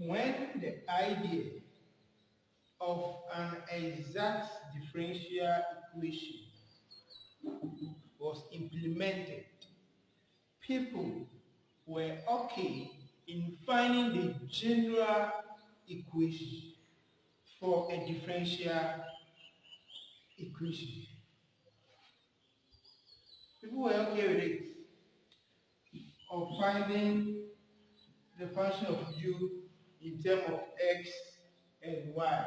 When the idea of an exact differential equation was implemented, people were okay in finding the general equation for a differential equation. People were okay with it, of finding the function of u in terms of x and y,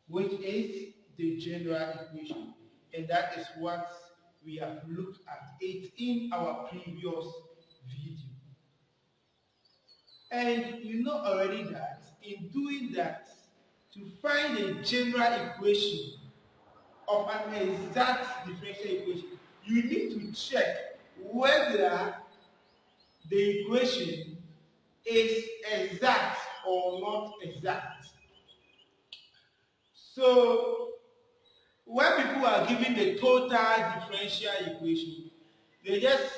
which is the general equation. And that is what we have looked at it in our previous video. And you know already that in doing that, to find a general equation of an exact differential equation, you need to check whether the equation is exact or not exact. So when people are given the total differential equation, they just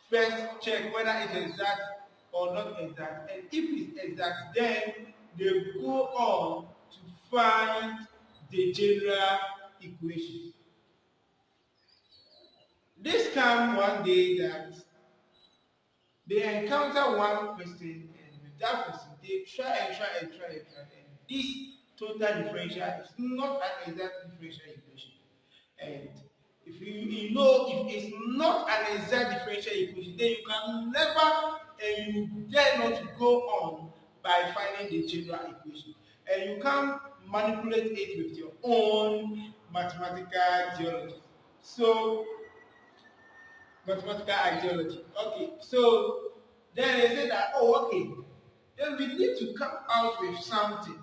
first check whether it's exact or not exact. And if it's exact, then they go on to find the general equation. This came one day that they encounter one person, and with that person, they try and this total differential is not an exact differential equation. And if you know if it's not an exact differential equation, then you can never and you dare not to go on by finding the general equation. And you can't manipulate it with your own mathematical theology. So, mathematical ideology. Okay, so then they say that, oh, okay, then we need to come out with something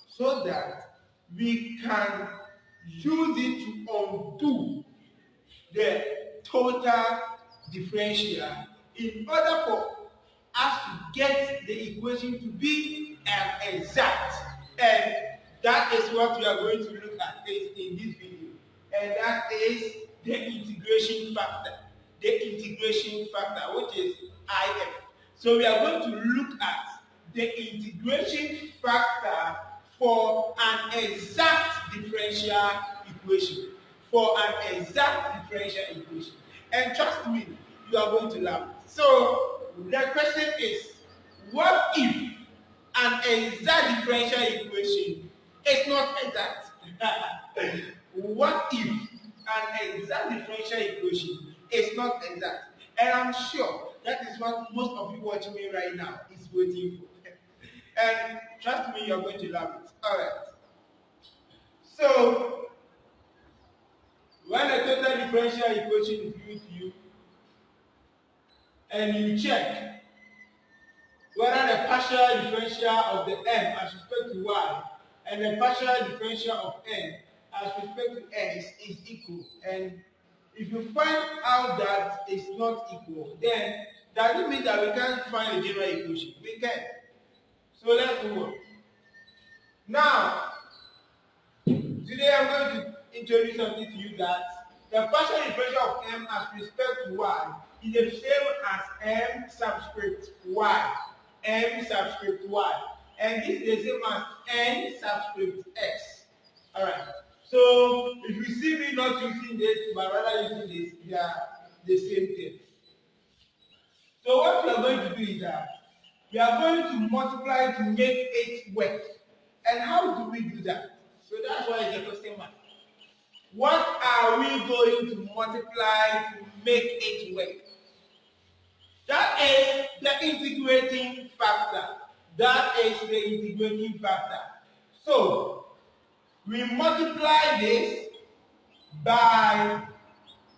so that we can use it to undo the total differential in order for us to get the equation to be exact. And that is what we are going to look at in this video. And that is the integration factor. The integration factor, which is IF. So we are going to look at the integration factor for an exact differential equation. For an exact differential equation. And trust me, you are going to laugh. So the question is, what if an exact differential equation is not exact? What if an exact differential equation is not exact? And I'm sure that is what most of you watching me right now is waiting for. And trust me, you're going to love it. Alright. So, when a total differential equation is given to you, and you check whether the partial differential of the m as respect to y and the partial differential of n as respect to x is equal, and if you find out that it's not equal, then does it mean that we can't find a general equation? We can. So let's move on. Now, today I'm going to introduce something to you that the partial differential of m as respect to y is the same as m subscript y. M subscript y. And this is the same as n subscript x. Alright. So if you see me not using this, but rather using this, they are the same thing. So what we are going to do is that we are going to multiply to make it work. And how do we do that? So that's why it's a question mark. What are we going to multiply to make it work? That is the integrating factor. That is the integrating factor. So, we multiply this by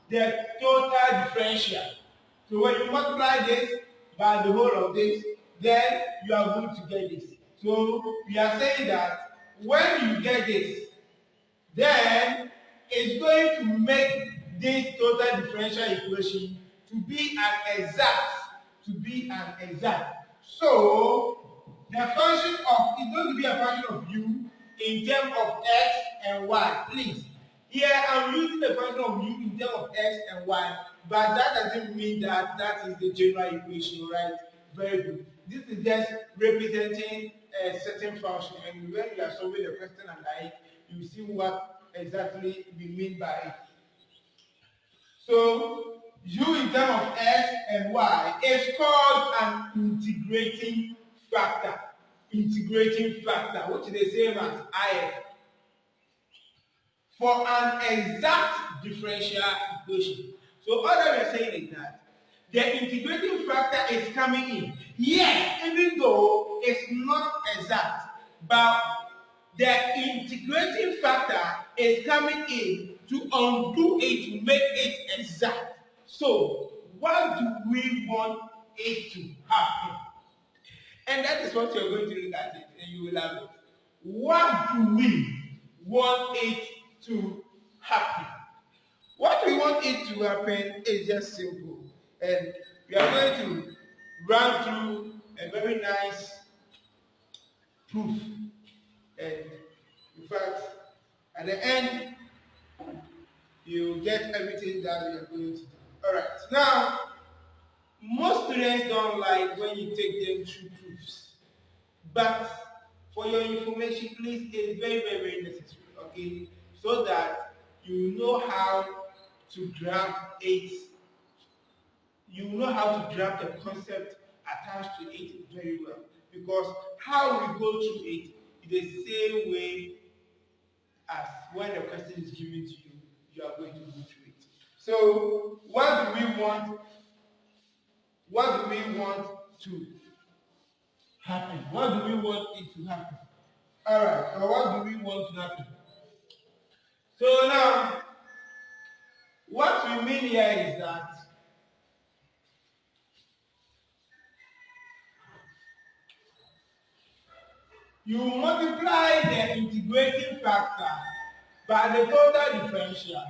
the total differential. So when you multiply this by the whole of this, then you are going to get this. So we are saying that when you get this, then it's going to make this total differential equation to be an exact. So the function of is going to be a function of u in terms of x and y. Please, here I'm using the function of u in terms of x and y, but that doesn't mean that that is the general equation, right? Very good. This is just representing a certain function, and when you are solving the question under it, you see what exactly we mean by it. So, u in terms of x and y is called an integrating factor. Integrating factor, which is the same as if. For an exact differential equation. So all that we are saying is that the integrating factor is coming in. Yes, even though it's not exact, but the integrating factor is coming in to undo it, to make it exact. So what do we want it to happen? And that is what you're going to look at it, and you will have it. What do we want it to happen? What we want it to happen is just simple. And we are going to run through a very nice proof. And in fact, at the end, you get everything that we are going to do. Alright, now, most students don't like when you take them through proofs. But for your information, please, it's very, very, very necessary, okay? So that you know how to grab it. You know how to grab the concept attached to it very well. Because how we go through it is the same way as when the question is given to you, you are going to go through it. So, what do we want? What do we want to happen? What do we want it to happen? Alright, so what do we want to happen? So now, what we mean here is that you multiply the integrating factor by the total differential,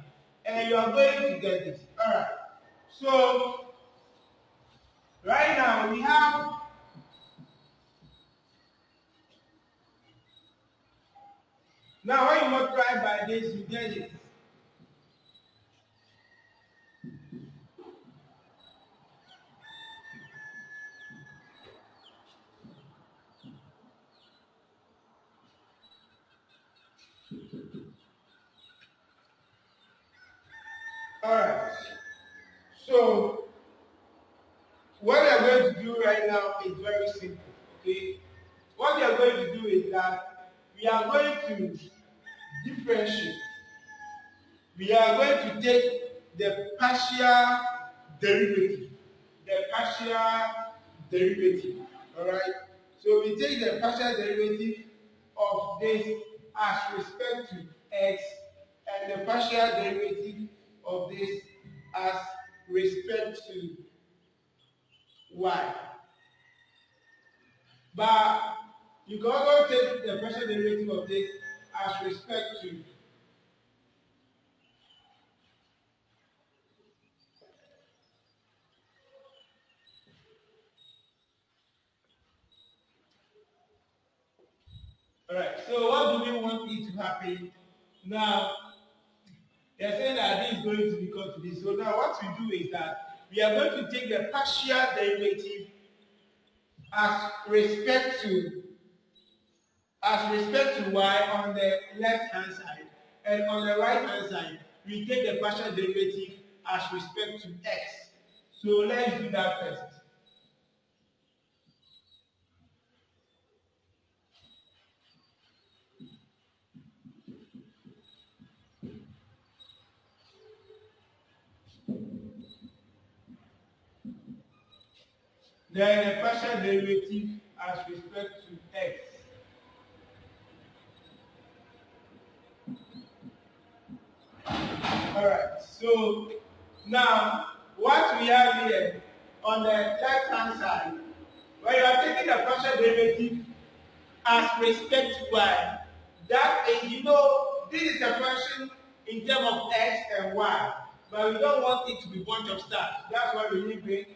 and you are going to get this. Alright, so right now we have now when you multiply by this, you get this. Alright, so what we are going to do right now is very simple. Okay, what we are going to do is that we are going to differentiate. We are going to take the partial derivative. The partial derivative. Alright? So we take the partial derivative of this as respect to x and the partial derivative of this as respect to y. But you can also take the partial derivative of this as respect to alright, so what do we want it to happen? Now, they're saying that this is going to become to this. So now what we do is that we are going to take the partial derivative as respect to y on the left hand side, and on the right hand side we take the partial derivative as respect to x. So let's do that first. Then the partial derivative as respect to x. Alright, so now what we have here on the left hand side, when you are taking the partial derivative as respect to y, that is, you know, this is a function in terms of x and y, but we don't want it to be bunch of stars. That's why we need bring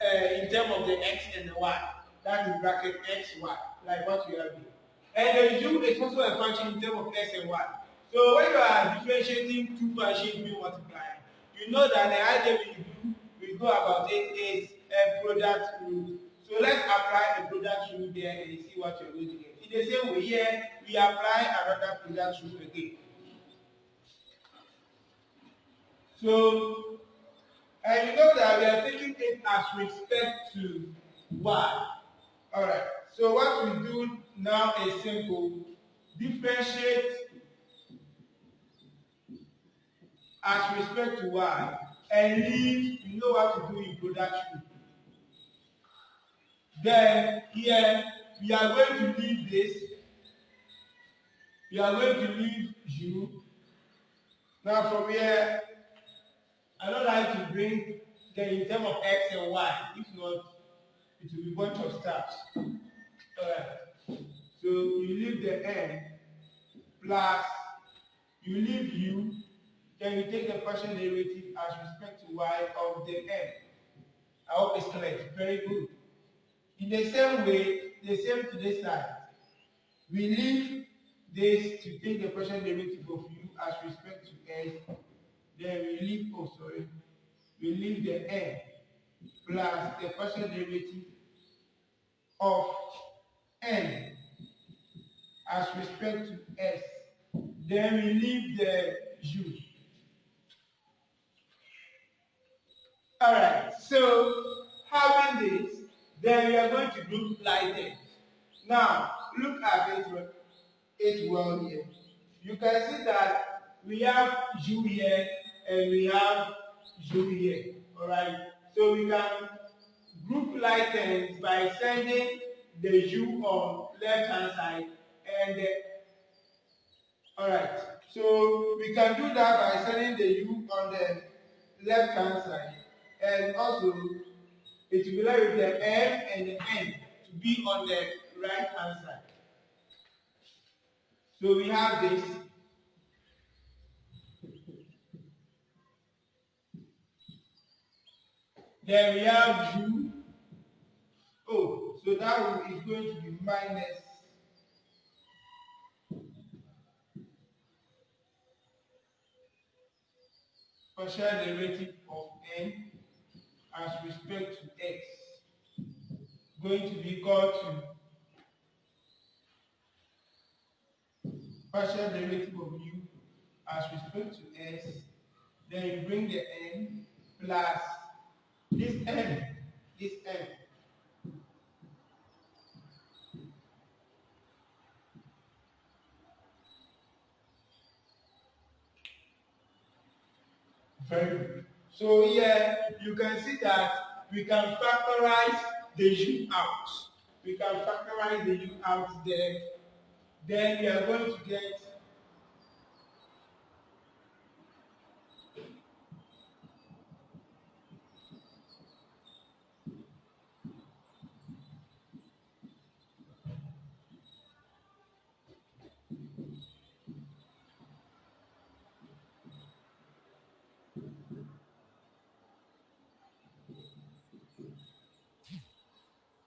in terms of the x and the y. That is bracket x, y, like what we have here. And the u is also a function in terms of x and y. So when you are differentiating two functions being multiplied, you know that the idea we do, we go about it is a product rule. So let's apply a product rule there and see what you're going to get. In the same way here, we apply another product rule again. So, and you know that we are taking it as respect to y. Alright, so what we do now is simple. Differentiate as respect to y and leave, you know what to do in product rule. Then here we are going to leave this. We are going to leave u. Now from here, I don't like to bring the in terms of x and y. If not, it will be a bunch of stuff. Alright. So you leave the n plus you leave u, then you take the partial derivative as respect to y of the n. I hope it's clear. Very good. In the same way, the same to this side. We leave this to take the partial derivative of u as respect to s. Then we leave, we leave the n plus the partial derivative of n as respect to s. Then we leave the u. Alright, so having this, then we are going to group like this. Now, look at it well here. You can see that we have u here and we have u here. Alright, so we can group like things by sending the u on left hand side and the alright, so we can do that by sending the u on the left hand side, and also it will be like with the m and the n to be on the right hand side. So we have this. Then we have u. Oh, so that is going to be minus partial derivative of n as respect to x, going to be equal to partial derivative of u as respect to s. Then you bring the n plus this n, this n. Very good. So here you can see that we can factorize the u out. We can factorize the u out there. Then we are going to get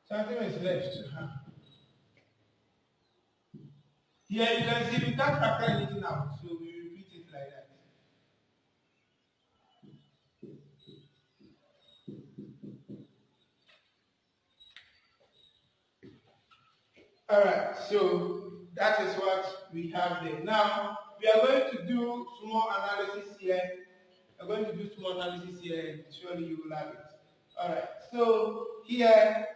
something is left. Here you can see we can't factor anything out, so we repeat it like that. Alright, so that is what we have there. Now we are going to do small analysis here. We are going to do small analysis here and surely you will have it. Alright, so here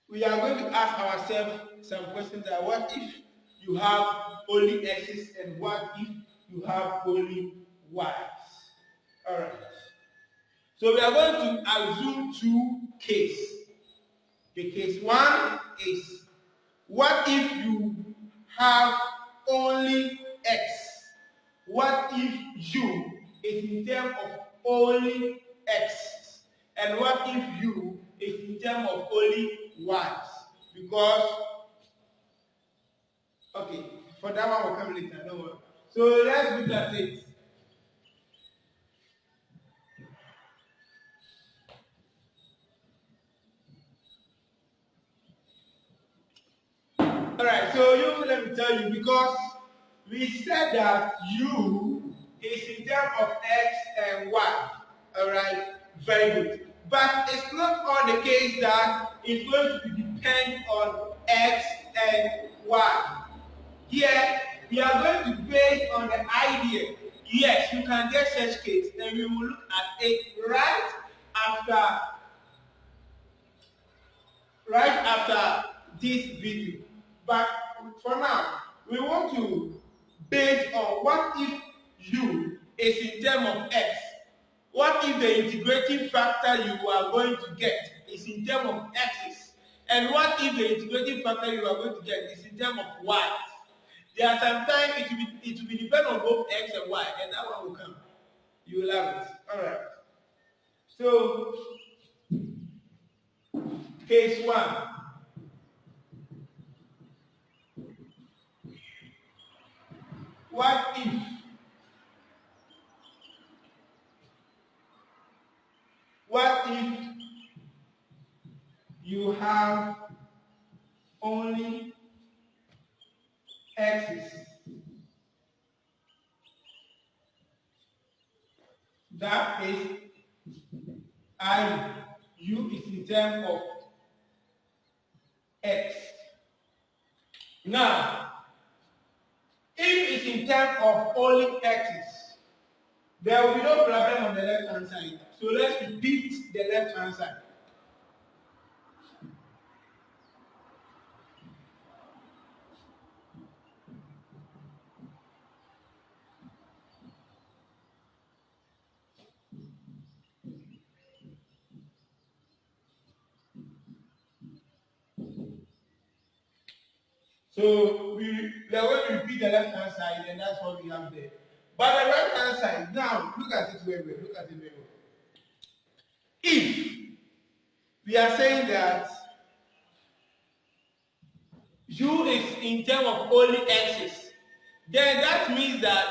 we are going to ask ourselves some questions that what if you have only x's and what if you have only y's? Alright. So we are going to assume two cases. The case one is what if you have only x? What if u is in terms of only x? And what if u is in terms of only y's? Because, okay, for that one will come later, don't worry. So let's look at it. Alright, so you let me tell you, because we said that u is in terms of x and y. Alright, Very good. But it's not all the case that it's going to depend on X and Y. Here, we are going to base on the idea. Yes, you can get such case, and we will look at it after right after this video. But for now, we want to base on what if U is in terms of X. What if the integrating factor you are going to get is in terms of X's? And what if the integrating factor you are going to get is in terms of Y's? There are sometimes it will be depend on both X and Y, and that one will come. You will have it. Alright. So case 1. What if you have only X's? That is U is in terms of X. Now, if it's in terms of only X's, there will be no problem on the left hand side. So let's repeat the left hand side. So we are going to repeat the left hand side, and that's what we have there. But the right hand side, now look at it very well. Look at it very well. If we are saying that U is in terms of only X's, then that means that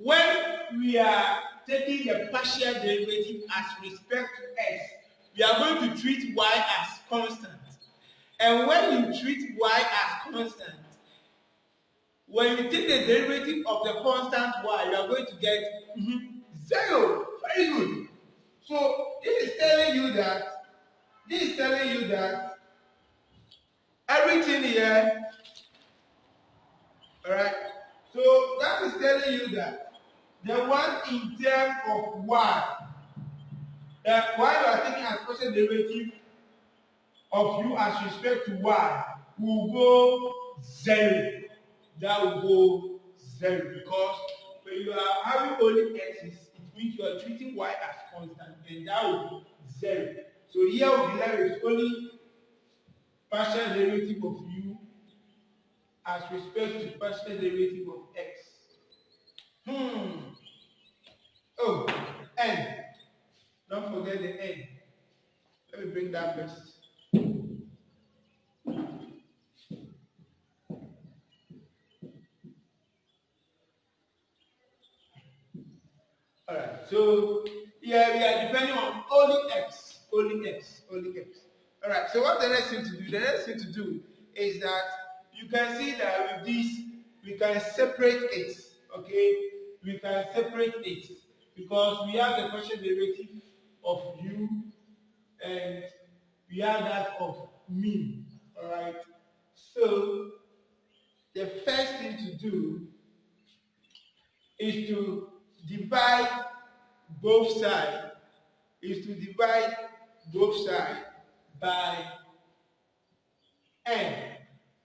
when we are taking the partial derivative as respect to X, we are going to treat Y as constant. And when you treat Y as constant, when you take the derivative of the constant Y, you are going to get 0. Very good. So this is telling you that everything here, alright. So that is telling you that the one in terms of Y, that Y you are taking as partial derivative of U as respect to Y will go 0. That will go 0 because when you are having only X's, it means you are treating Y as constant, and that will be 0. So here will be left with only partial derivative of U as respect to partial derivative of X. Oh, N. Don't forget the N. Let me bring that first. Alright, so here we are depending on only X. Alright, so what the next thing to do? The next thing to do is that you can see that with this, we can separate it. Okay? We can separate it because we have the partial derivative of U and we have that of me. Alright? So the first thing to do is to divide both sides by n.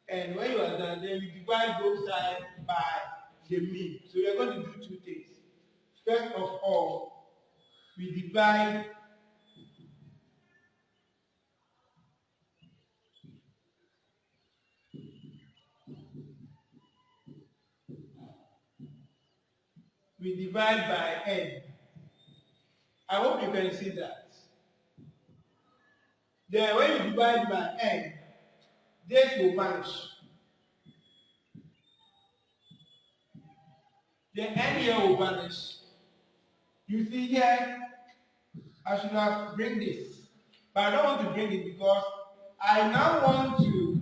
And when you are done, then you divide both sides by the mean. So we are going to do two things. First of all, we divide by n. I hope you can see that. Then when you divide by n, this will vanish. The n here will vanish. You see here, I should have bring this, but I don't want to bring it because I now want to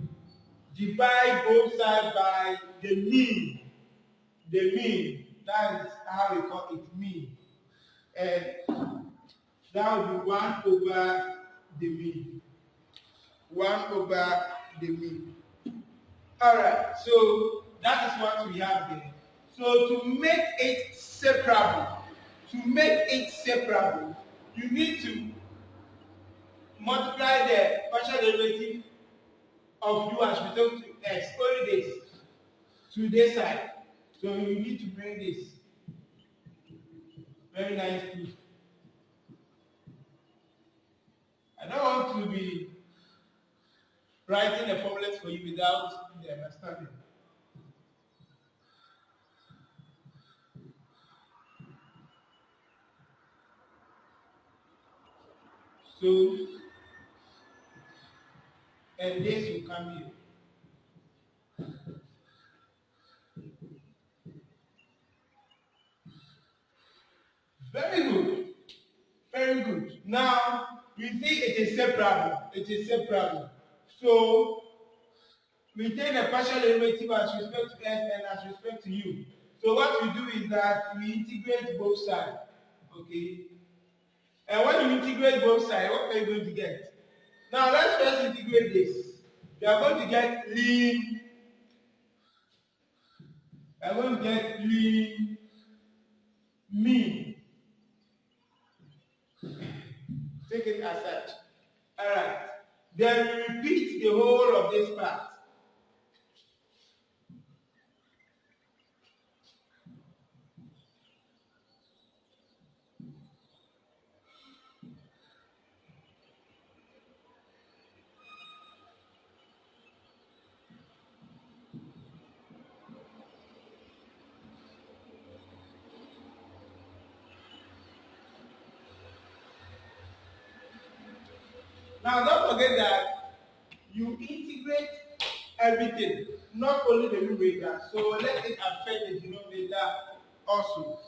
divide both sides by the mean. The mean, that is how we call it, mean. And That would be 1 over the mean. 1 over the mean. Alright, so that is what we have there. So to make it separable, you need to multiply the partial derivative of u as result to x, only this, to this side. So you need to bring this. Very nice too. I don't want to be writing the formulas for you without the understanding. So, and this will come here. Very good. Very good. Now, we see it is separable. It is separable. So, we take the partial derivative as respect to s and as respect to u. So, what we do is that we integrate both sides. Okay? And when you integrate both sides, what are you going to get? Now, let's first integrate this. We are going to get lean. We are going to get lean mean. Take it as such. Alright. Then we repeat the whole of this part. Now don't forget that you integrate everything, not only the numerator. So let it affect the denominator also.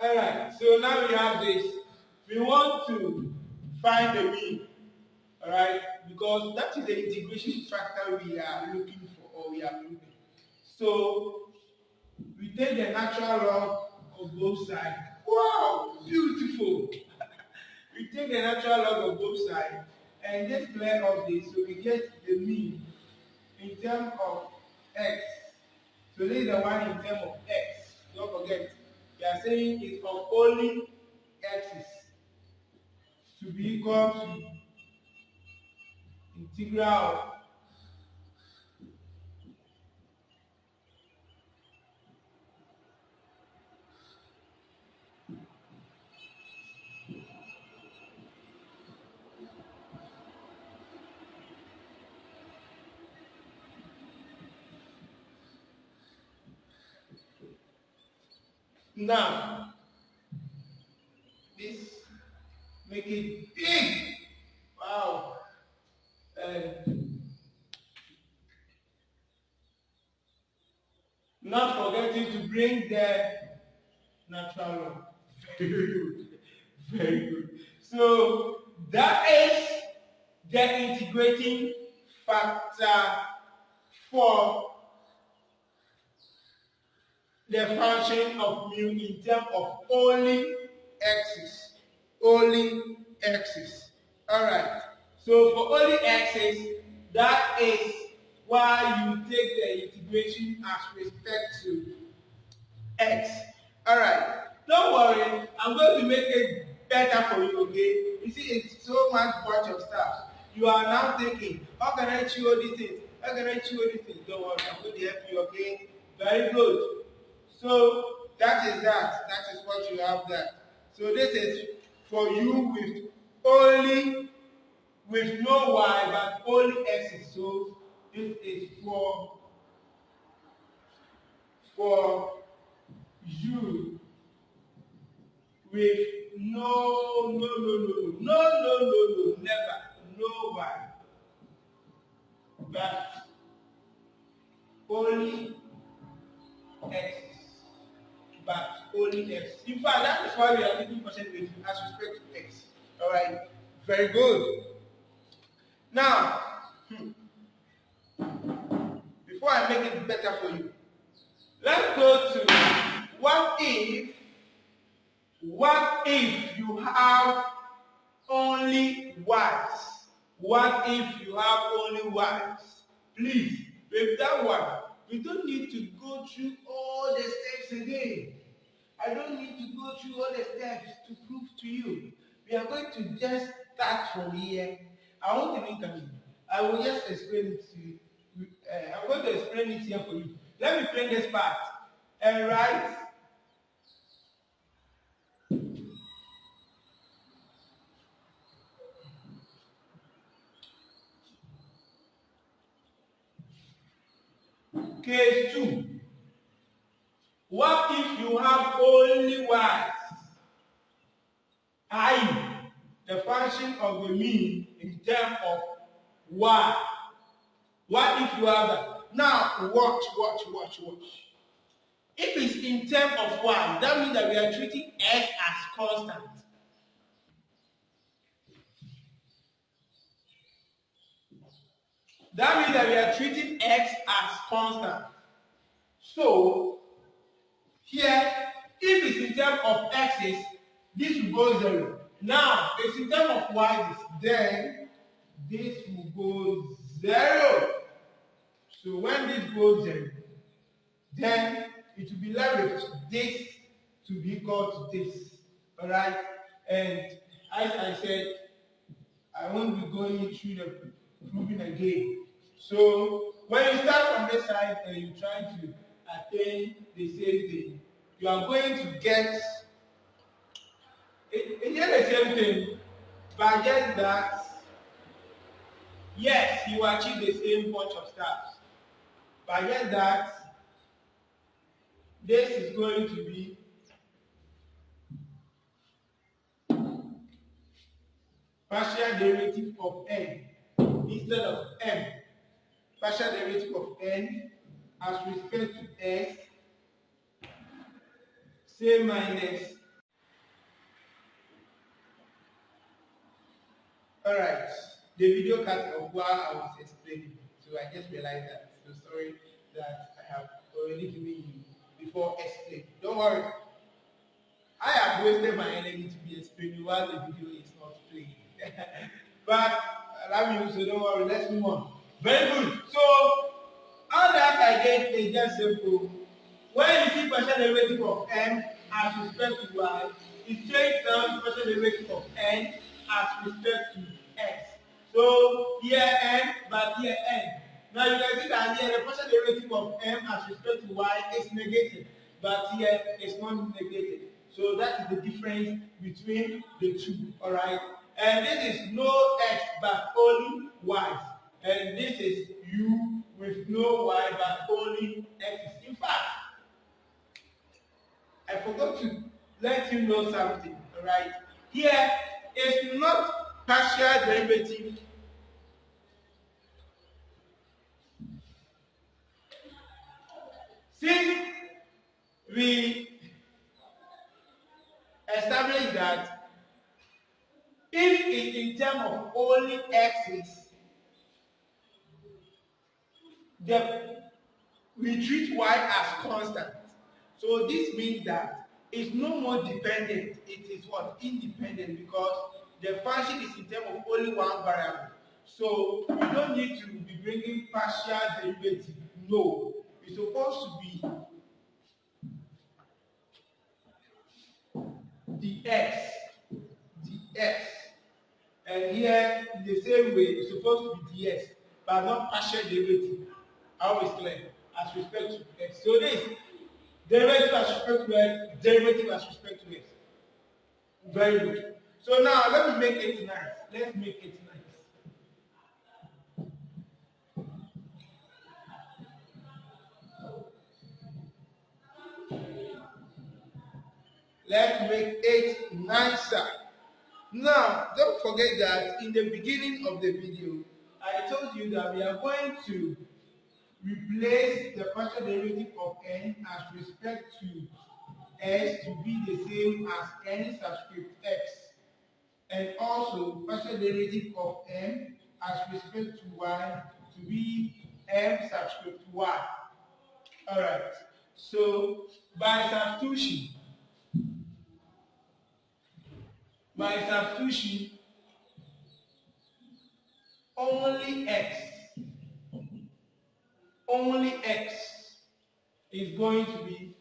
Alright, so now we have this. We want to find the mean. Alright, because that is the integration factor we are looking for, or we are looking. So we take the natural log of both sides. Wow, beautiful. We take the natural log of both sides and just clear off this, so we get the mean in terms of x. So this is the one in terms of x. Don't forget, we are saying it's of only x's to be equal to integral. Now, this make it big. Wow. Not forgetting to bring the natural log. Very good. Very good. So that is the integrating factor for the function of mu in terms of only x's. Only x's. Alright. So for only x's, that is why you take the integration as respect to x. Alright. Don't worry, I'm going to make it better for you, okay? You see, it's so much bunch of stuff. You are now thinking, how can I chew all these things? How can I chew all these things? Don't worry, I'm going to help you, okay? Very good. So that is that. That is what you have there. So this is for you with only, with no y, but only x. So this is for you with no, never, no y, but only x, but only x. In fact, that is why we are taking percent with as respect to x. All right, very good. Now, and make it better for you. Let's go to what if you have only wives? What if you have only wives? Please, with that one, we don't need to go through all the steps again. I don't need to go through all the steps to prove to you. We are going to just start from here. I won't even come in. I will just explain it to you. I'm going to explain it here for you. Let me play this part. And right. Case 2. What if you have only wives? I, the function of the mean in terms of y. What if you have that? Now, watch. If it's in terms of y, that means that we are treating x as constant. That means that we are treating x as constant. So, here, if it's in terms of x's, this will go 0. Now, it's in terms of y's, then this will go 0. So when this goes 0, then it will be leveraged this to be equal to this. Alright? And as I said, I won't be going through the proving again. So when you start from this side and you try to attain the same thing, you are going to get it's the same thing, but just that yes, you achieve the same bunch of steps. But just that this is going to be partial derivative of n instead of m. Partial derivative of n as respect to s, say minus. Alright, the video cut off while I was explaining, so I just realized that. So sorry that I have already given you before explaining. Don't worry. I have wasted my energy to be explaining while the video is not playing. But I love you, so don't worry. Let's move on. Very good. So all that I get is just simple. When you see partial derivative of m as respect to y, it changes down to partial derivative of n as respect to x. So here n, but here n. Now you can see that here the partial derivative of m as respect to y is negative, but here it's not negative. So that is the difference between the two. Alright? And this is no x but only y. And this is u with no y but only x. In fact, I forgot to let you know something. Alright? Here is not partial derivative. Since we established that if it's in terms of only x's, we treat y as constant. So this means that it's no more dependent. It is what? Independent, because the function is in terms of only one variable. So we don't need to be bringing partial derivative. No. It's supposed to be dx. And here, in the same way, it's supposed to be ds, but not partial derivative. Always clear. As respect to x. So this derivative as respect to x, derivative as respect to x. Very good. So now let me make it nice. Let's make it nice. Let's make it nicer. Now, don't forget that in the beginning of the video, I told you that we are going to replace the partial derivative of n as respect to s to be the same as n subscript x, and also partial derivative of m as respect to y to be m subscript y. Alright. So by substitution, only x is going to be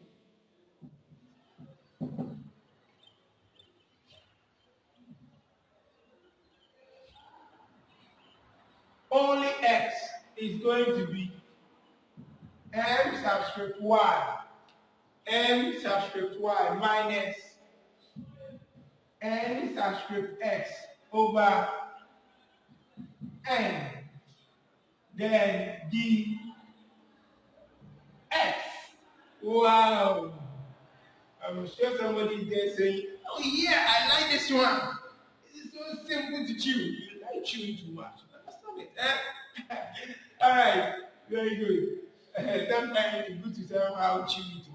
m subscript y minus n subscript x over n. Then the x. Wow. I'm sure somebody is there saying, oh yeah, I like this one. It's so simple to chew. You like chewing too much. Understand it? Alright, very good. Sometimes it's good to somehow chew it.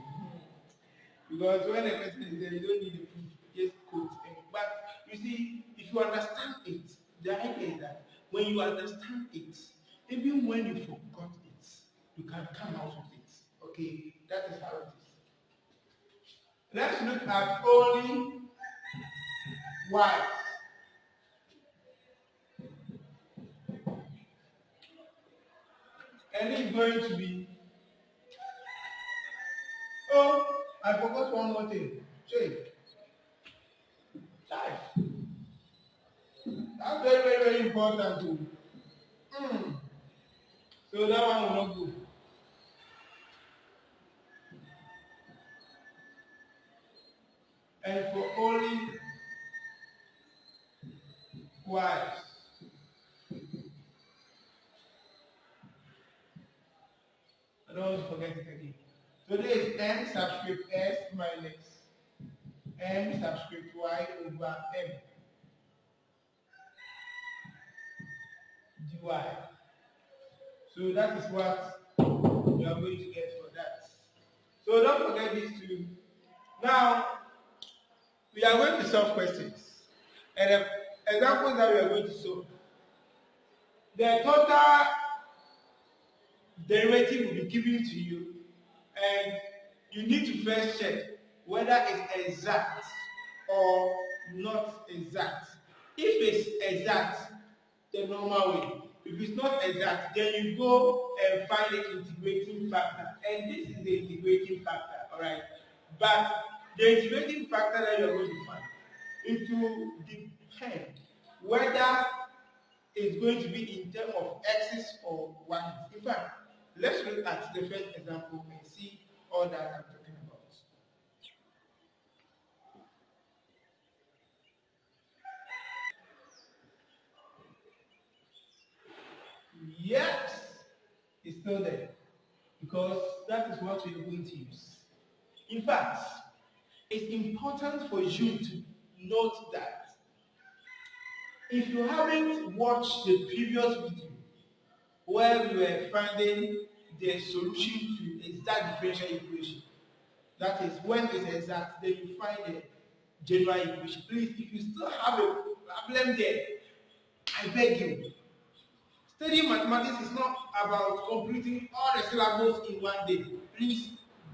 Because when a person is there, you don't need a proof. Just quote. But you see, if you understand it, the idea is that when you understand it, even when you forgot it, you can come out with it. Okay, that is how it is. Let's look at only y. And it's going to be, oh, I forgot one more thing. Check. Type. That's very, very, very important too. So that one will not go. And for only y. I don't want to forget it again. So this is n subscript s minus n subscript y over m dy. So that is what you are going to get for that. So don't forget these two. Now, we are going to solve questions. And the examples that we are going to solve. The total derivative will be given to you, and you need to first check whether it's exact or not exact. If it's exact, the normal way. If it's not exact, then you go and find the integrating factor. And this is the integrating factor, alright? But the integrating factor that you're going to find, it will depend whether it's going to be in terms of x's or y's. In fact, let's look at the first example and see all that I'm talking about. Yes, it's still there because that is what we're going to use. In fact, it's important for you to note that if you haven't watched the previous video where we were finding the solution to exact differential equation, that is when it's exact, then you find the general equation. Please, if you still have a problem there, I beg you, studying mathematics is not about completing all the syllables in one day. Please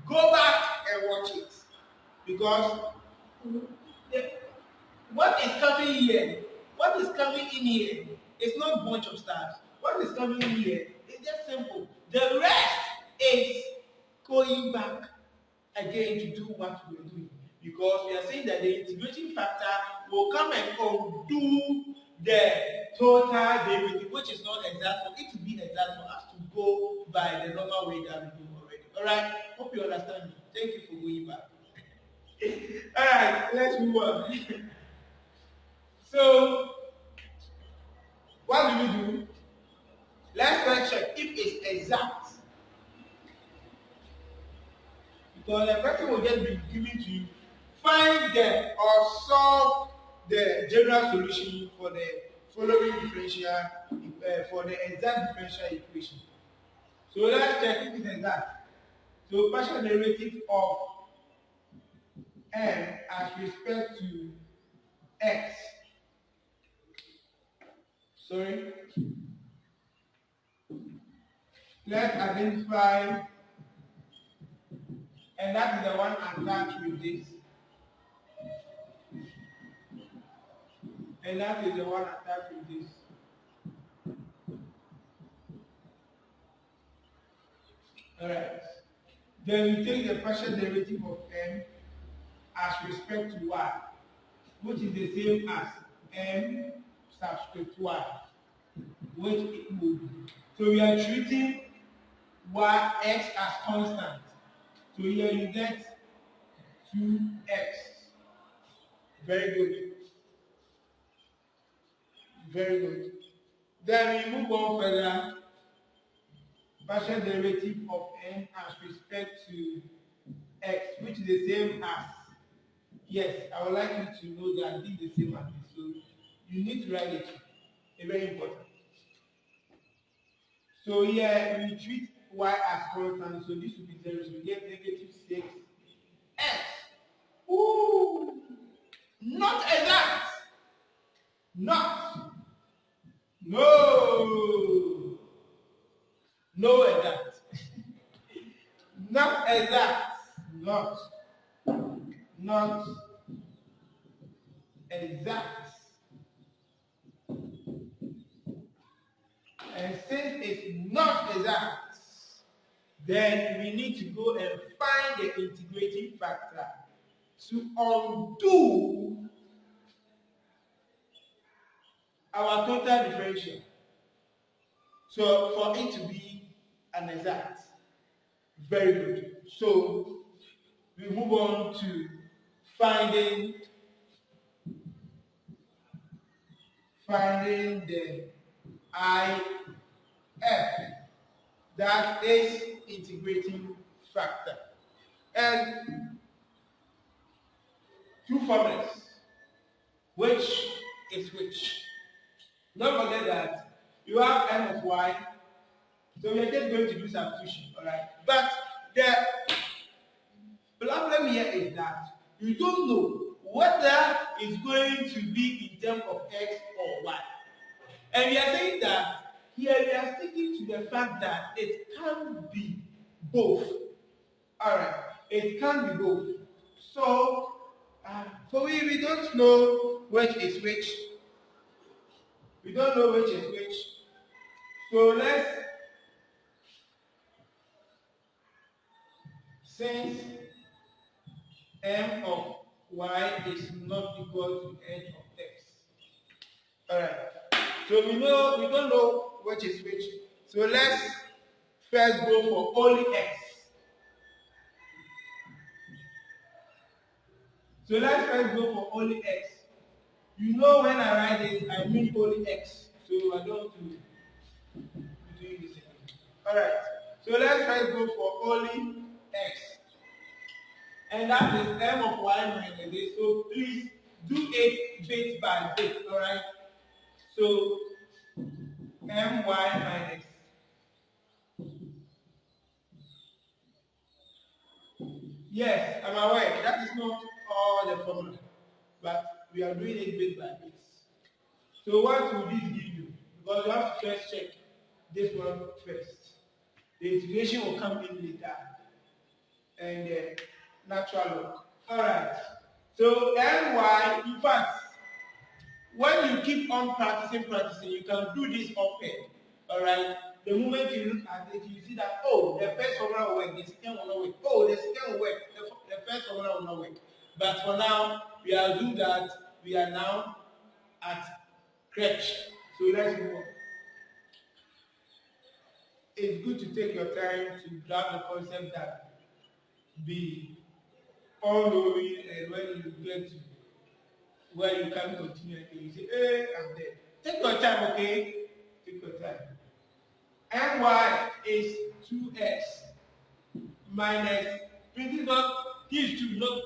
go back and watch it, because what is coming here, what is coming in here, is not a bunch of stars. What is coming in here is just simple. The rest is going back again to do what we are doing, because we are saying that the integrating factor will come and undo the total derivative, which is not exact. For it to be exact, for us to go by the normal way that we do already. Alright, hope you understand me. Thank you for going back. Alright, let's move on. So, what do we do? Let's first check if it's exact. Because the question will just be given to you. Find the or solve the general solution for the following differential, for the exact differential equation. So let's check if it's exact. So partial derivative of m as respect to x. Sorry. let's identify, and that is the one attached with this. And that is the one attached with this. Alright. Then we take the partial derivative of m as respect to y, which is the same as m subscript y, which it will be. So we are treating x as constant. So here you get 2x. Very good. Very good. Then we move on further. Partial derivative of n as respect to x, which is the same as. Yes, I would like you to know that this is the same as this. So you need to write it. It's very important. So here we treat y as constant. So this will be 0. So we get negative 6x. Ooh! Not exact. Not. No. No exact. Not exact. Not. Not exact. And since it's not exact, then we need to go and find the integrating factor to undo our total differential. So for it to be an exact. Very good. So we move on to finding the IF, that is integrating factor. And two formulas, which is which. Don't forget that you have m of y, so we are just going to do substitution, alright? But the problem here is that you don't know whether it's going to be in terms of x or y. And we are saying that here we are sticking to the fact that it can be both. Alright, it can be both. So, for we don't know which is which. We don't know which is which. So let's, since m of y is not equal to n of x. Alright. So we don't know which is which. So let's first go for only x. So let's first go for only x. You know when I write this, I mean only x. So I don't want to be doing this again. Alright. So let's first go for only x. And that is m of y minus a. So please do it bit by bit. Alright. So my minus. Yes, I'm aware. That is not all the formula. But we are doing it bit by bit. So what will this give you? Because you have to first check this one first. The integration will come in later. And natural log. Alright. So my, in fact, when you keep on practicing, you can do this often. Alright? The moment you look at it, you see that, oh, the first formula will work, the second will not work. Oh, the second will work, the first formula will not work. But for now, we are doing that. We are now at crèche. So let's move on. It's good to take your time to grab the concept that be all knowing, and when you get to where you can continue, you say, hey, I'm there. Take your time, okay? Take your time. My is 2x minus, this is not, this is 2, not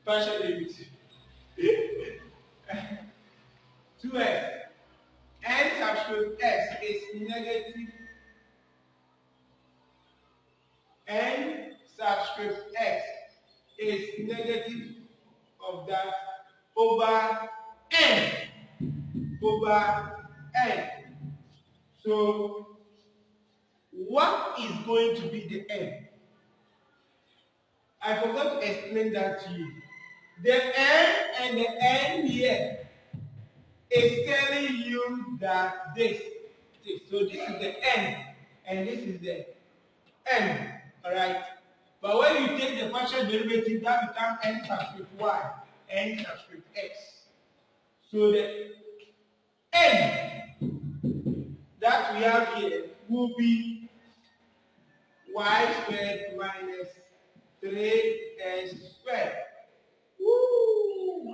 partial derivative. 2x. N subscript x is negative. N subscript x is negative of that over n. Over n. So what is going to be the M? I forgot to explain that to you. The M and the N here is telling you that this. So this is the N and this is the M. Alright? But when you take the partial derivative, that becomes N subscript Y, N subscript X. So the N that we have here will be Y squared minus 3S squared. Woo!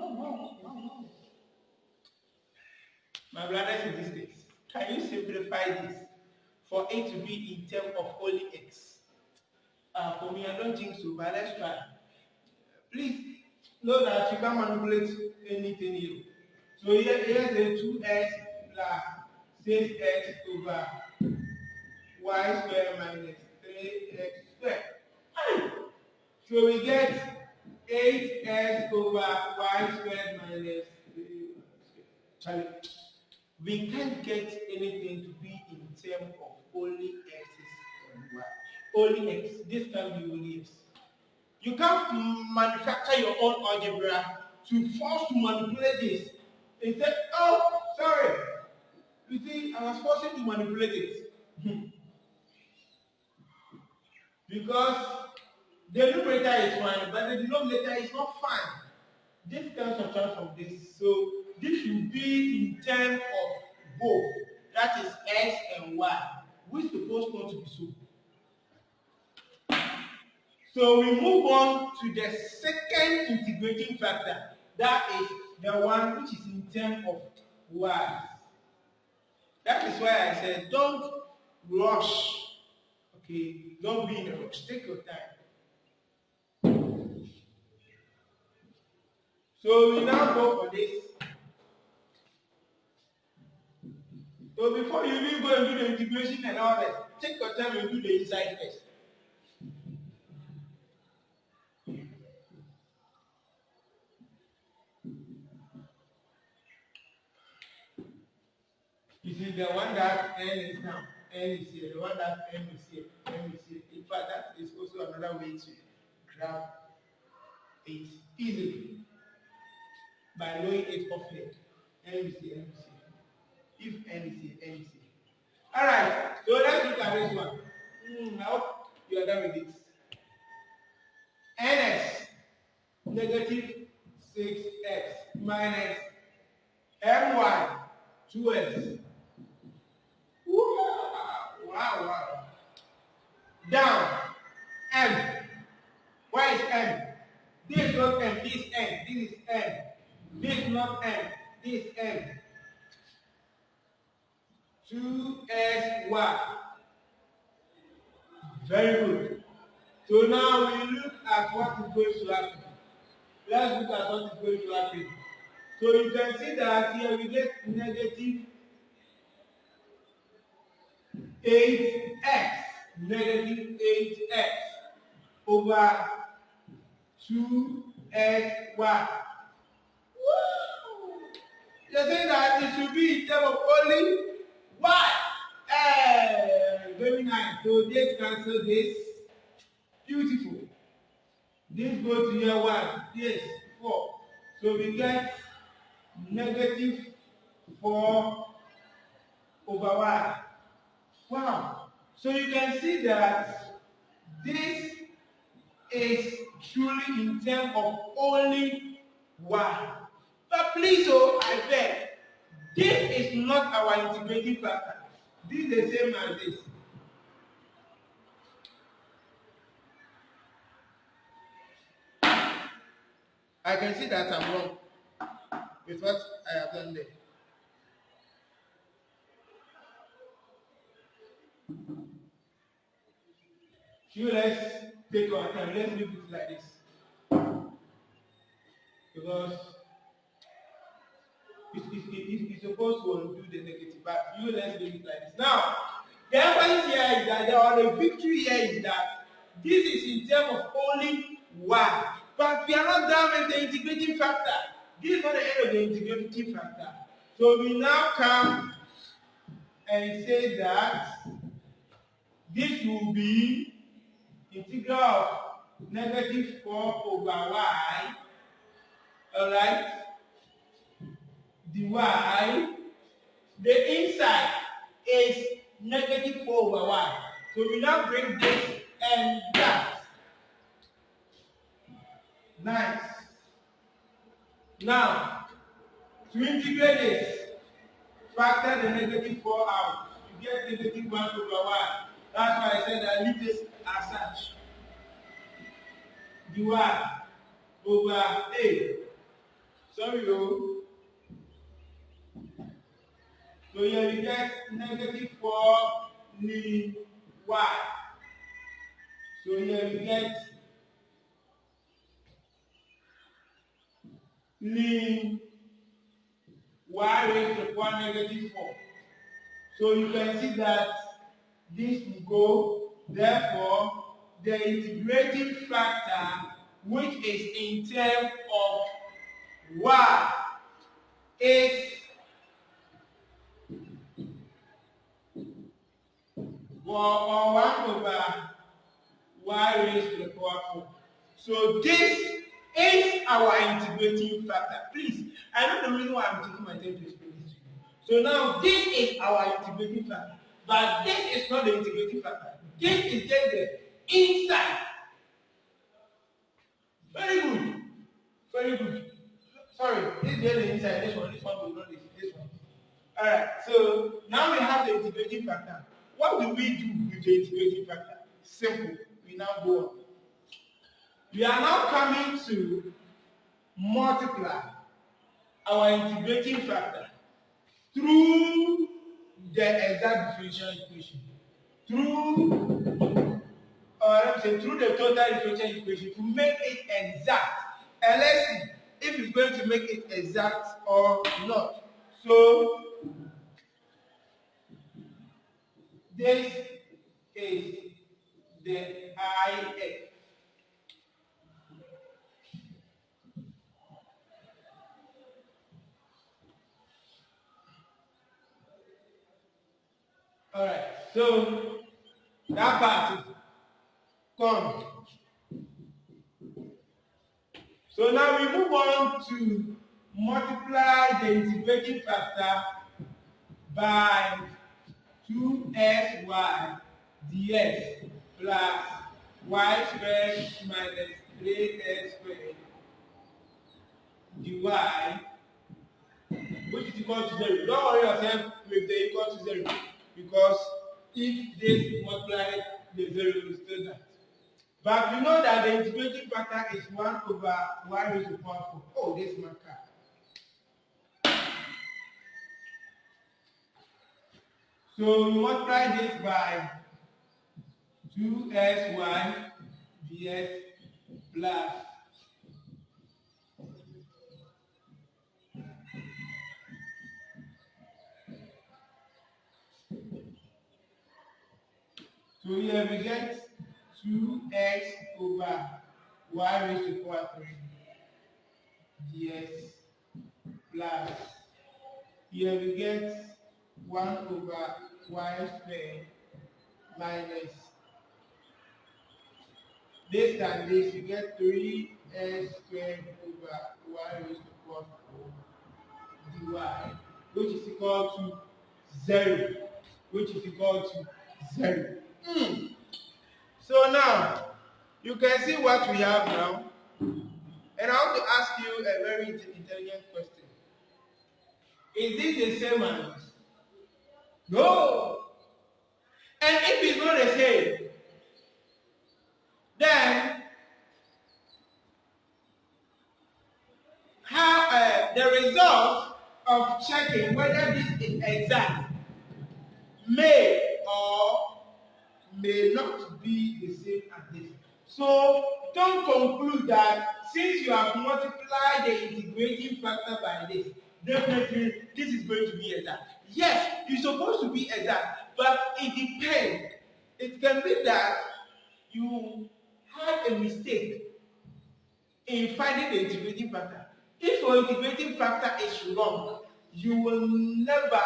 My brothers and sisters, can you simplify this for it to be in terms of only X? For me, I don't think so, but let's try. Please know that you can manipulate anything here. So here's the 2x plus 6x over y squared minus 3x squared. So we get 8x over y squared minus 3x squared. We can't get anything to be in terms of only x's and y. Only x. This can be only x. You can't manufacture your own algebra to force to manipulate this. They said, oh, sorry. You see, I was forced to manipulate it. Because the numerator is fine, but the denominator is not fine. This can subtract from this. So this should be in terms of both. That is x and y. Which is supposed not to be so. So we move on to the second integrating factor. That is the one which is in terms of y. That is why I said don't rush. Okay, don't be in a rush. Take your time. So we now go for this. So before you even go and do the integration and all that, take your time and do the inside first. You see, the one that N is now, N is here. The one that M is here, M is here. In fact, that is also another way to grab it easily by knowing it off here. M is here, M is here. If N is here, N is here. Alright, so let's look at this one. I hope you are done with this. Ns negative 6x minus my 2x. Wow. Down. M. Where is M? This is not M. This is N. This is M. This is not M. This is M. 2sy. Very good. So now we look at what is going to happen. Let's look at what is going to happen. So you can see that here we get negative 8x. Negative 8x over 2sy. You're saying that it should be in terms of only y. Very nice. So this cancel this. Beautiful. This goes to here 1. Yes, 4. So we get negative 4 over y. Wow. So you can see that this is truly in terms of only y. But please, I beg, this is not our integrating factor. This is the same as this. I can see that I'm wrong with what I have done there. So let's take our time. Let's leave it like this. Because it's supposed to undo the negative, but let's leave it like this. Now, the emphasis here is that the victory here is that this is in terms of only y. But we are not done with the integrating factor. This is not the end of the integrating factor. So we now come and say that this will be integral of negative 4 over y, alright, dy. The inside is negative 4 over y. So we now bring this and that. Nice. Now, to integrate this, factor the negative 4 out. You get negative 1 over y. That's why I said I leave this as such. dy over a. Sorry, oh. So here you get negative 4 ln y. So here you get ln y raised to the power negative 4. So you can see that this will go. Therefore, the integrating factor, which is in terms of y, is 1 over y raised to the power 4. So this is our integrating factor. Please, I know the reason why I'm taking my time to explain this to you. So now this is our integrating factor. But this is not the integrating factor. This is just the inside. Very good. Very good. Sorry, this is just the inside. This one will not this one. Alright, so now we have the integrating factor. What do we do with the integrating factor? Simple. We now go on. We are now coming to multiply our integrating factor through the exact differential equation. Through the total differential equation to make it exact. And let's see if it's going to make it exact or not. So this is the IF. Alright, so that part is gone. So now we move on to multiply the integrating factor by 2sy dx plus y squared minus 3s squared dy, which is equal to 0. Don't worry yourself with the equal to 0, because if this multiplied, the 0 is still that. But you know that the integrating factor is 1 over y raised to the power 4. Oh, this marker. So we multiply this by 2sy dx plus so here we get 2x over y raised to the power 3 dx plus here we get 1 over y squared minus this and this, you get 3s squared over y raised to the power 4 dy, which is equal to 0. Which is equal to 0. So now, you can see what we have now. And I want to ask you a very intelligent question. Is this the same as? No. And if it's not the same, then how the result of checking whether this is exact may or may not be the same as this. So don't conclude that since you have multiplied the integrating factor by this, definitely this is going to be exact. Yes, it's supposed to be exact, but it depends. It can be that you had a mistake in finding the integrating factor. If your integrating factor is wrong, you will never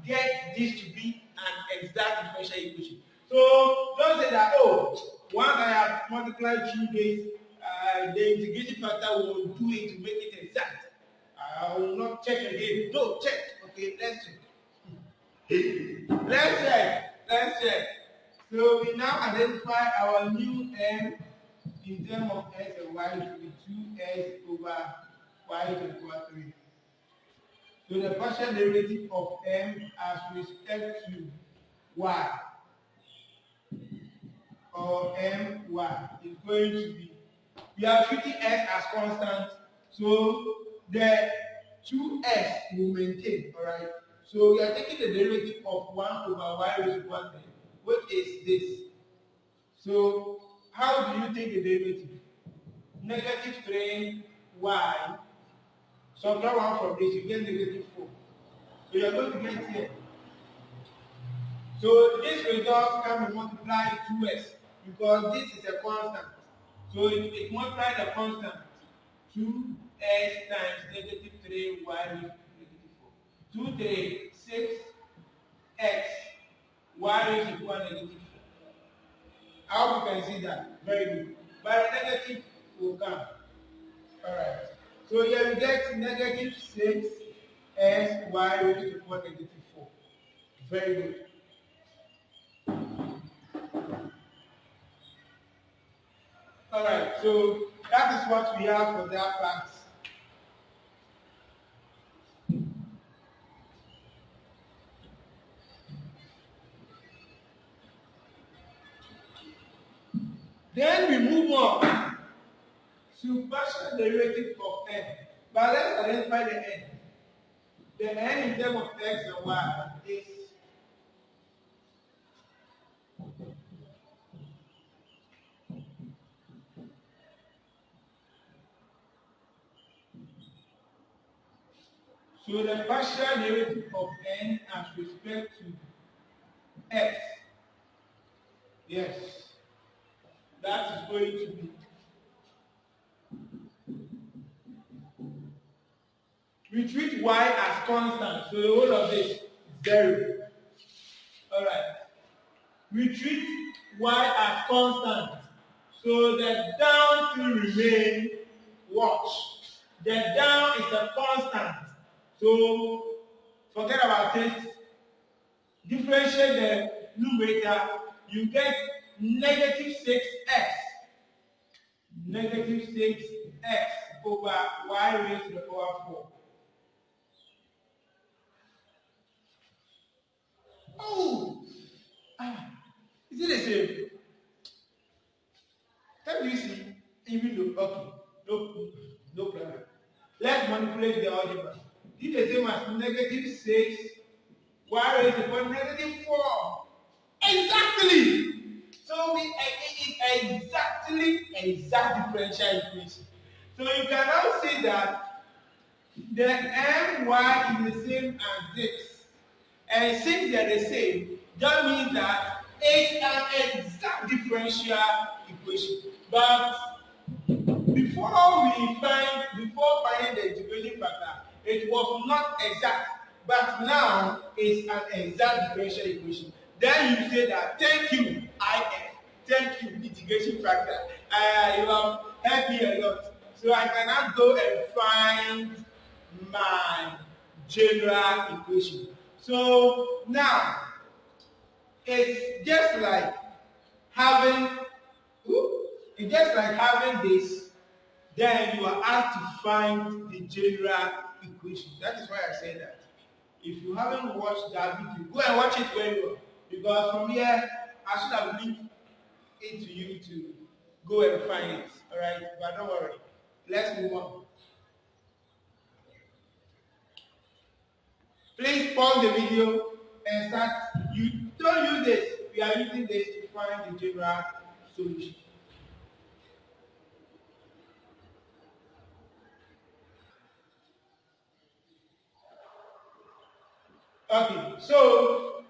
get this to be an exact differential equation. So don't say that, oh, once I have multiplied through this, the integration factor will do it to make it exact. I will not check again. No, check. Okay, let's check. Let's check. Let's check. So we now identify our new m in terms of x and y to be 2x over y to equal 3. So the partial derivative of m as respect to y or my is going to be, we are treating x as constant, so the 2x will maintain, alright? So we are taking the derivative of 1 over y raised to 1 3, which is this. So how do you take the derivative? Negative 3y, subtract 1 from this, you get negative 4. So you are going to get here. So this result can be multiplied 2x because this is a constant. So it multiplies the constant 2x times negative 3y raised to negative 4. 2, 3, 6x y raised to equal negative 4. I hope you can see that. Very good. But the negative will come. Alright. So here we get negative 6x y raised to equal negative 4. Very good. Alright, so that is what we have for that part. Then we move on to partial derivative of n. But let's identify the n. The n in terms of x and y is so the partial derivative of n as respect to x. Yes, that is going to be, we treat y as constant, so the whole of this is 0. Alright. We treat y as constant, so the down to remain, watch. The down is a constant, so forget about it. Differentiate the numerator, you get negative 6x. Negative 6x over y raised to the power 4. Oh! Is it the same? Can you see? Even though, okay, no problem. Let's manipulate the algebra. This is the same as negative 6 y raised to the power negative 4. Exactly! So it is exact differential equation. So you can now see that the my is the same as this. And since they are the same, that means that it's an exact differential equation. But before finding the integration factor, it was not exact. But now it's an exact differential equation. Then you say that thank you, IF, thank you, integration factor. You have helped me a lot. So I can now go and find my general equation. So now it's just like having this, then you are asked to find the general equation. That is why I say that. If you haven't watched that video, go and watch it very well. Because from here, I should have linked it to you to go and find it. Alright? But don't worry. Let's move on. Please pause the video and start. You don't use this. We are using this to find the general solution. Okay, so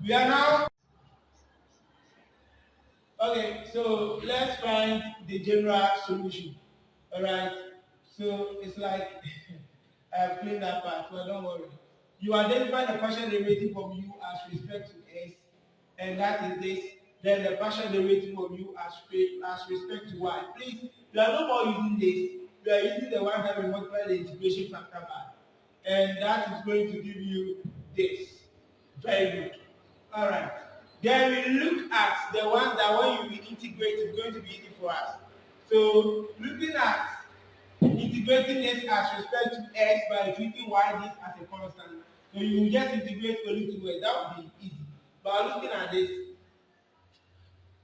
we are now. Okay, so let's find the general solution. Alright, so it's like I've cleaned that part, but don't worry. You identify the partial derivative of u as respect to s, and that is this then the partial derivative of u as respect to y. Please, we are no more using this. We are using the one that we multiply the integration factor by. And that is going to give you this. Very good. Alright. Then we look at the one that when you integrate is going to be easy for us. So looking at integrating this as respect to x by treating y this as a constant. So you will just integrate only to x. That would be easy. But looking at this,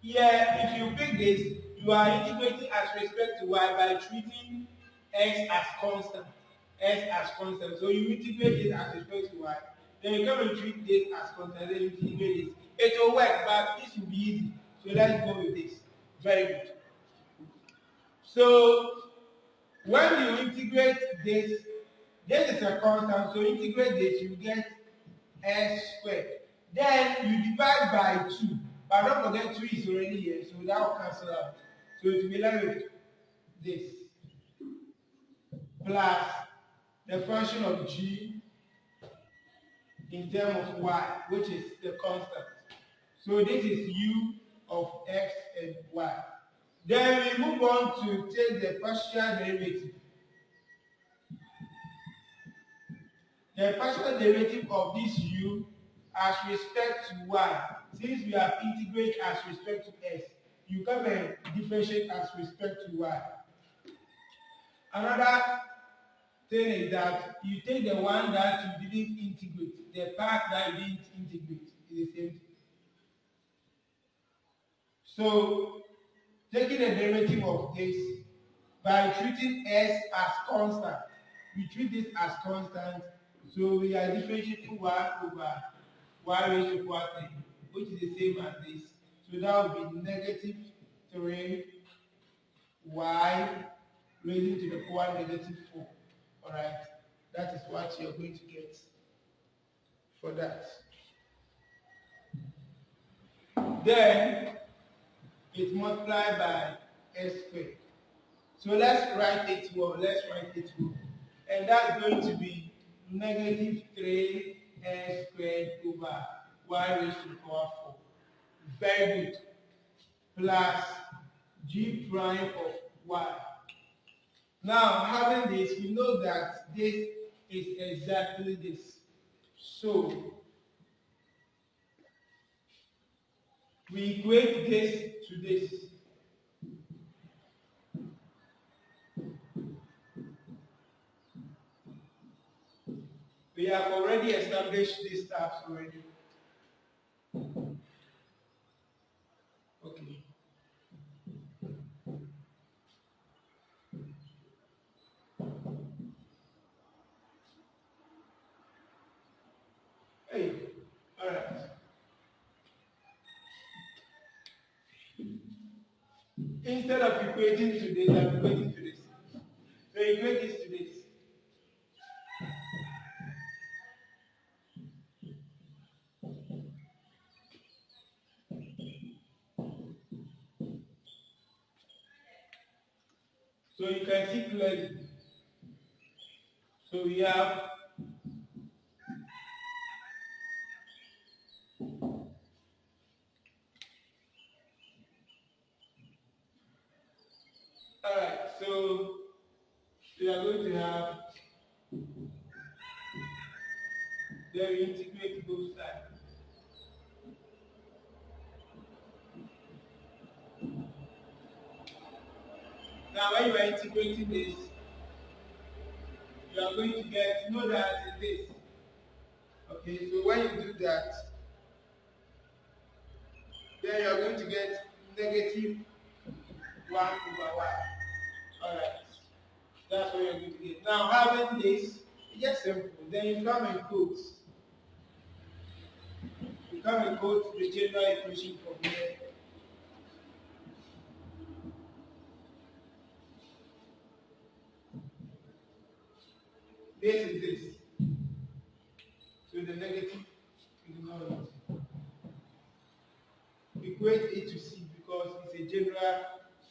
here, if you pick this, you are integrating as respect to y by treating x as constant. X as constant. So you integrate this as respect to y. Then you come and treat this as constant. Then you integrate this. It will work, but this will be easy. So let's go with this. Very good. So when you integrate this, this is a constant. So integrate this, you get x squared. Then you divide by 2. But don't forget 2 is already here, so that will cancel out. So it will be left with this plus the function of g in terms of y, which is the constant. So this is u of x and y. Then we move on to take the partial derivative. The partial derivative of this u as respect to y, since we have integrate as respect to x, you come and differentiate as respect to y. Another thing is that you take the one that you didn't integrate, the part that you didn't integrate is the same thing. So, taking the derivative of this by treating s as constant, we treat this as constant, so we are differentiating 1 over y raised to power 3, which is the same as this. So that will be negative 3 y raising to the power negative 4. Alright, that is what you're going to get for that. Then it's multiplied by s squared. So let's write it well. And that's going to be negative 3s squared over y raised to the power 4. Very good. Plus g prime of y. Now, having this, we know that this is exactly this. So, we equate this to this. We have already established these steps already. Okay. Hey, all right. Instead of equating to this, I'm equating to this. So equate this to this. So you can see clearly. So we have alright, so we are going to have then we integrate both sides. Now when you are integrating this, you are going to get, know that in this. Okay, so when you do that, then you are going to get negative 1 over y. Alright, that's what you're going to get. Now having this, it's just simple. Then you come and quote. You come and quote the general equation from here. This is this. So the negative, ignore it. Equate it to C because it's a general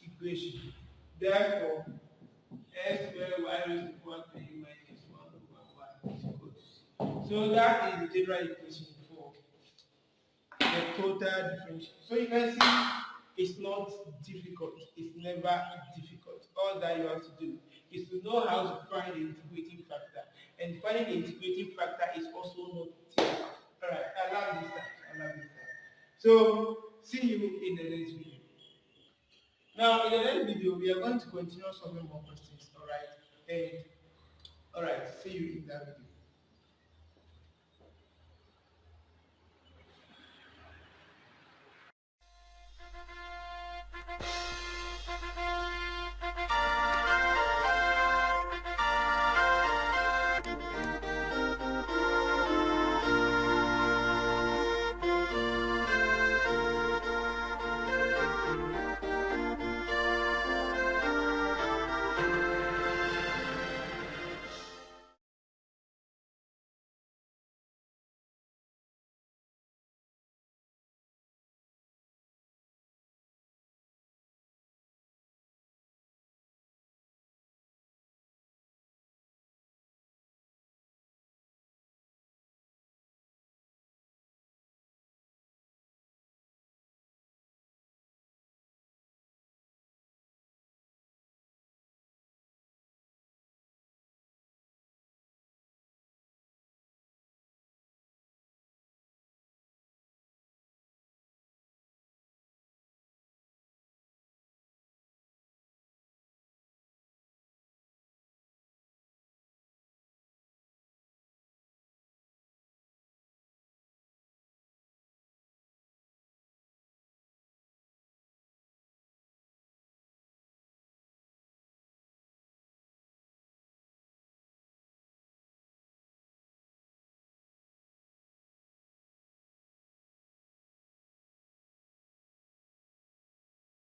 equation. Therefore, s squared y raised to power 3 minus 1 over y is equal to C. So that is the general equation for the total differential. So you can see it's not difficult. It's never difficult. All that you have to do is to know how to find the integrating factor. And finding the integrating factor is also not difficult. Alright, I love this time. I love this time. So see you in the next video. Now in the next video we are going to continue solving more questions. Alright. And alright, see you in that video.